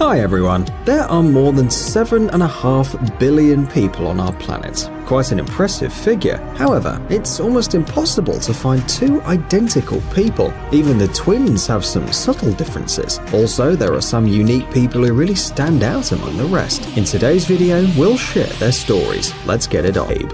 Hi everyone. There are more than 7.5 billion people on our planet. Quite an impressive figure. However, it's almost impossible to find two identical people. Even the twins have some subtle differences. Also, there are some unique people who really stand out among the rest. In today's video, we'll share their stories. Let's get it on.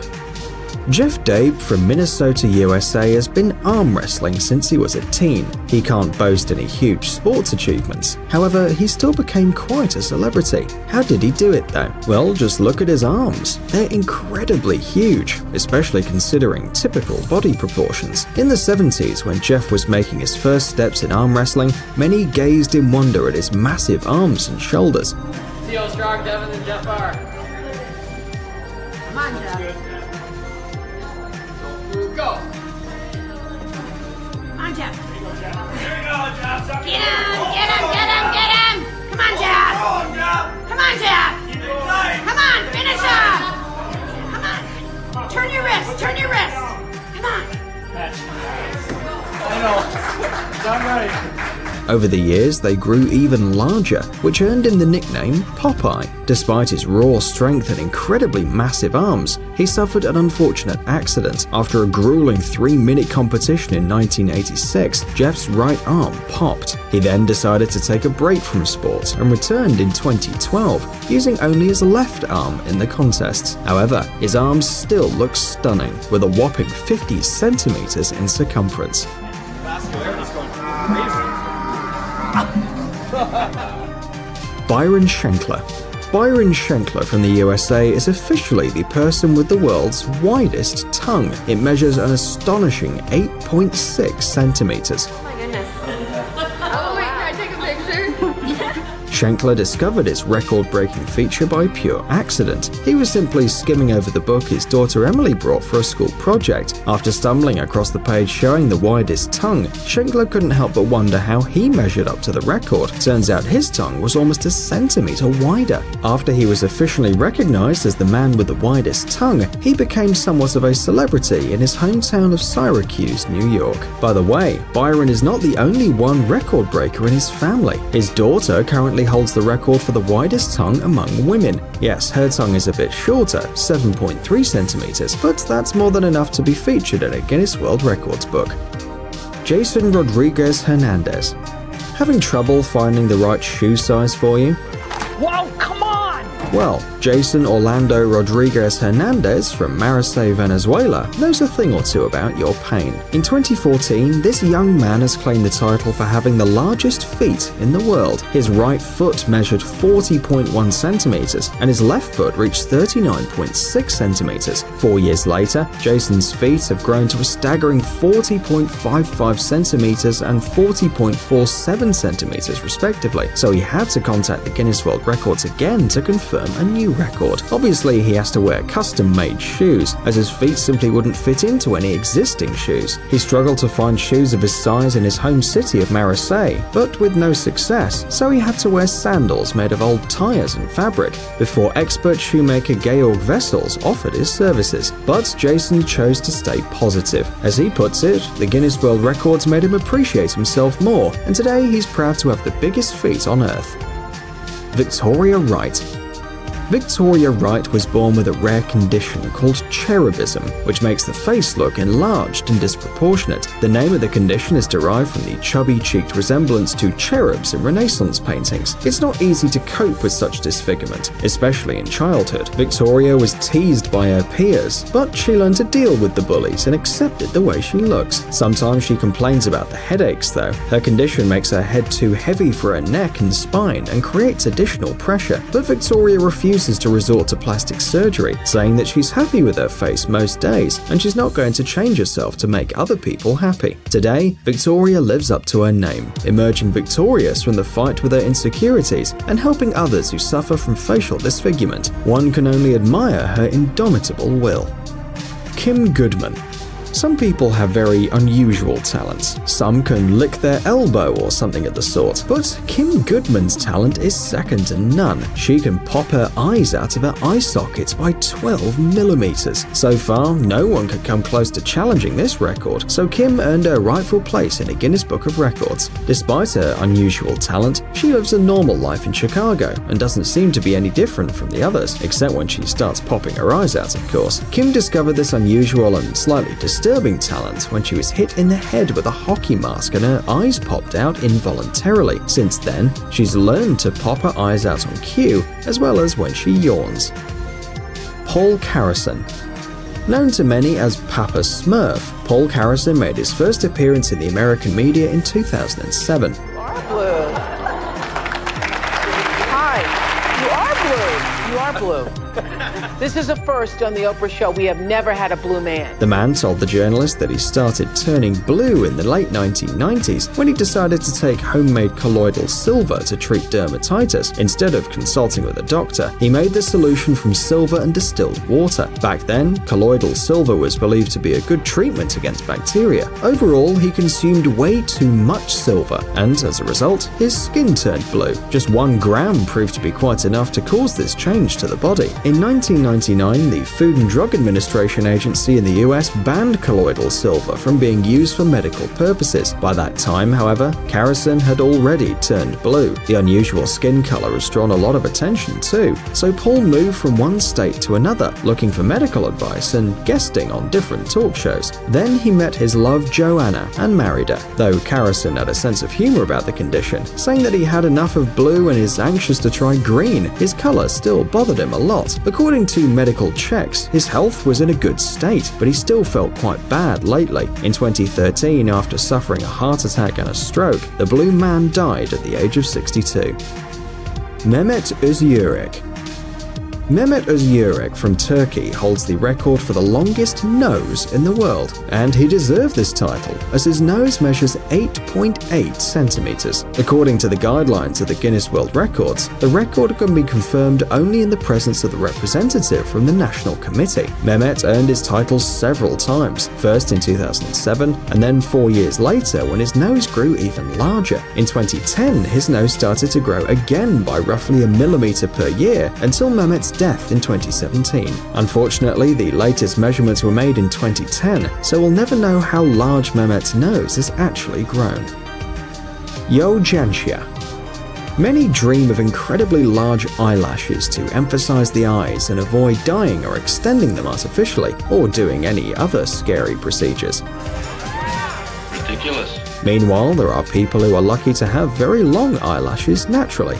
Jeff Dabe from Minnesota, USA has been arm wrestling since he was a teen. He can't boast any huge sports achievements. However, he still became quite a celebrity. How did he do it though? Well, just look at his arms. They're incredibly huge, especially considering typical body proportions. In the 70s, when Jeff was making his first steps in arm wrestling, many gazed in wonder at his massive arms and shoulders. See how strong Devin and Jeff are. Come on, Jeff. Go. Come on, Jeff. There you go, Jeff. Get him. Come on, Jeff. Come on, Jeff. Keep it tight. Come on, finish him. Come on. Turn your wrist. Come on. I know. It's all right. Over the years, they grew even larger, which earned him the nickname Popeye. Despite his raw strength and incredibly massive arms, he suffered an unfortunate accident. After a grueling 3-minute competition in 1986, Jeff's right arm popped. He then decided to take a break from sports and returned in 2012, using only his left arm in the contests. However, his arms still look stunning, with a whopping 50 centimeters in circumference. Vascularity's going crazy. Byron Schenkler. Byron Schenkler from the USA is officially the person with the world's widest tongue. It measures an astonishing 8.6 centimeters. Oh my goodness. Oh wait, can I take a picture? Schenkler discovered its record-breaking feature by pure accident. He was simply skimming over the book his daughter Emily brought for a school project. After stumbling across the page showing the widest tongue, Schenkler couldn't help but wonder how he measured up to the record. Turns out his tongue was almost a centimeter wider. After he was officially recognized as the man with the widest tongue, he became somewhat of a celebrity in his hometown of Syracuse, New York. By the way, Byron is not the only one record breaker in his family. His daughter currently holds the record for the widest tongue among women. Yes, her tongue is a bit shorter, 7.3 centimeters, but that's more than enough to be featured in a Guinness World Records book. Jason Rodriguez Hernandez. Having trouble finding the right shoe size for you? Whoa, come on! Well, Jason Orlando Rodriguez Hernandez from Marseille, Venezuela, knows a thing or two about your pain. In 2014, this young man has claimed the title for having the largest feet in the world. His right foot measured 40.1 centimeters, and his left foot reached 39.6 centimeters. 4 years later, Jason's feet have grown to a staggering 40.55 centimeters and 40.47 centimeters respectively, so he had to contact the Guinness World Records again to confirm a new record. Obviously, he has to wear custom-made shoes, as his feet simply wouldn't fit into any existing shoes. He struggled to find shoes of his size in his home city of Marseille, but with no success, so he had to wear sandals made of old tires and fabric, before expert shoemaker Georg Wessels offered his services. But Jason chose to stay positive. As he puts it, the Guinness World Records made him appreciate himself more, and today he's proud to have the biggest feet on Earth. Victoria Wright. Victoria Wright was born with a rare condition called cherubism, which makes the face look enlarged and disproportionate. The name of the condition is derived from the chubby-cheeked resemblance to cherubs in Renaissance paintings. It's not easy to cope with such disfigurement, especially in childhood. Victoria was teased by her peers, but she learned to deal with the bullies and accepted the way she looks. Sometimes she complains about the headaches though. Her condition makes her head too heavy for her neck and spine and creates additional pressure, but Victoria refuses to resort to plastic surgery, saying that she's happy with her face most days and she's not going to change herself to make other people happy. Today, Victoria lives up to her name, emerging victorious from the fight with her insecurities and helping others who suffer from facial disfigurement. One can only admire her indomitable will. Kim Goodman. Some people have very unusual talents. Some can lick their elbow or something of the sort. But Kim Goodman's talent is second to none. She can pop her eyes out of her eye sockets by 12 millimeters. So far, no one could come close to challenging this record, so Kim earned her rightful place in the Guinness Book of Records. Despite her unusual talent, she lives a normal life in Chicago and doesn't seem to be any different from the others, except when she starts popping her eyes out, of course. Kim discovered this unusual and slightly disturbing talent when she was hit in the head with a hockey mask and her eyes popped out involuntarily. Since then, she's learned to pop her eyes out on cue, as well as when she yawns. Paul Carrison. Known to many as Papa Smurf, Paul Carrison made his first appearance in the American media in 2007. You are blue. Hi, you are blue. You are blue. This is a first on the Oprah show. We have never had a blue man. The man told the journalist that he started turning blue in the late 1990s when he decided to take homemade colloidal silver to treat dermatitis. Instead of consulting with a doctor, he made the solution from silver and distilled water. Back then, colloidal silver was believed to be a good treatment against bacteria. Overall, he consumed way too much silver, and as a result, his skin turned blue. Just 1 gram proved to be quite enough to cause this change to the body. In 1999, the Food and Drug Administration agency in the US banned colloidal silver from being used for medical purposes. By that time, however, Carrison had already turned blue. The unusual skin color has drawn a lot of attention too, so Paul moved from one state to another, looking for medical advice and guesting on different talk shows. Then he met his love Joanna and married her, though Carrison had a sense of humor about the condition, saying that he had enough of blue and is anxious to try green. His color still bothered him a lot. According to medical checks, his health was in a good state, but he still felt quite bad lately. In 2013, after suffering a heart attack and a stroke, the blue man died at the age of 62. Mehmet Özürek. Mehmet Özürek from Turkey holds the record for the longest nose in the world, and he deserved this title as his nose measures 8.8 centimeters. According to the guidelines of the Guinness World Records, the record can be confirmed only in the presence of the representative from the National Committee. Mehmet earned his title several times, first in 2007 and then 4 years later when his nose grew even larger. In 2010, his nose started to grow again by roughly a millimeter per year until Mehmet's death in 2017. Unfortunately, the latest measurements were made in 2010, so we'll never know how large Mehmet's nose has actually grown. Yo Janshia. Many dream of incredibly large eyelashes to emphasize the eyes and avoid dyeing or extending them artificially, or doing any other scary procedures. Ridiculous. Meanwhile, there are people who are lucky to have very long eyelashes naturally.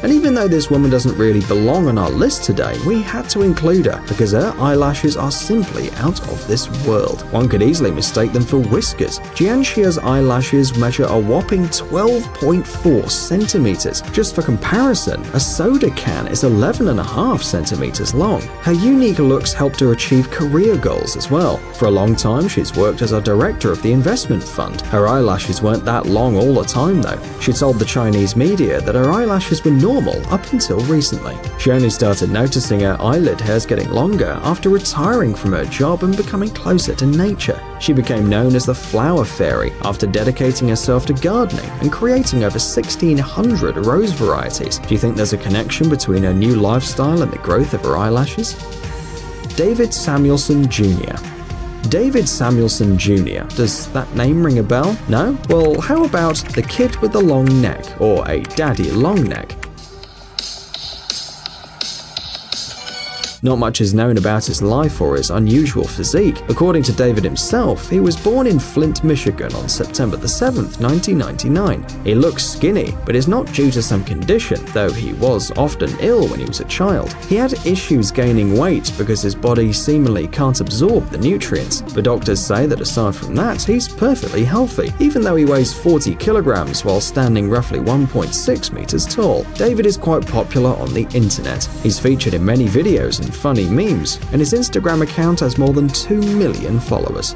And even though this woman doesn't really belong on our list today, we had to include her because her eyelashes are simply out of this world. One could easily mistake them for whiskers. Jianshia's eyelashes measure a whopping 12.4 centimeters. Just for comparison, a soda can is 11.5 centimeters long. Her unique looks helped her achieve career goals as well. For a long time, she's worked as a director of the investment fund. Her eyelashes weren't that long all the time though. She told the Chinese media that her eyelashes were normal up until recently. She only started noticing her eyelid hairs getting longer after retiring from her job and becoming closer to nature. She became known as the Flower Fairy after dedicating herself to gardening and creating over 1,600 rose varieties. Do you think there's a connection between her new lifestyle and the growth of her eyelashes? David Samuelson Jr. David Samuelson Jr. Does that name ring a bell? No? Well, how about the kid with the long neck, or a daddy long neck? Not much is known about his life or his unusual physique. According to David himself, he was born in Flint, Michigan on September 7th, 1999. He looks skinny, but is not due to some condition, though he was often ill when he was a child. He had issues gaining weight because his body seemingly can't absorb the nutrients, but doctors say that aside from that, he's perfectly healthy, even though he weighs 40 kilograms while standing roughly 1.6 meters tall. David is quite popular on the internet. He's featured in many videos and funny memes, and his Instagram account has more than 2 million followers.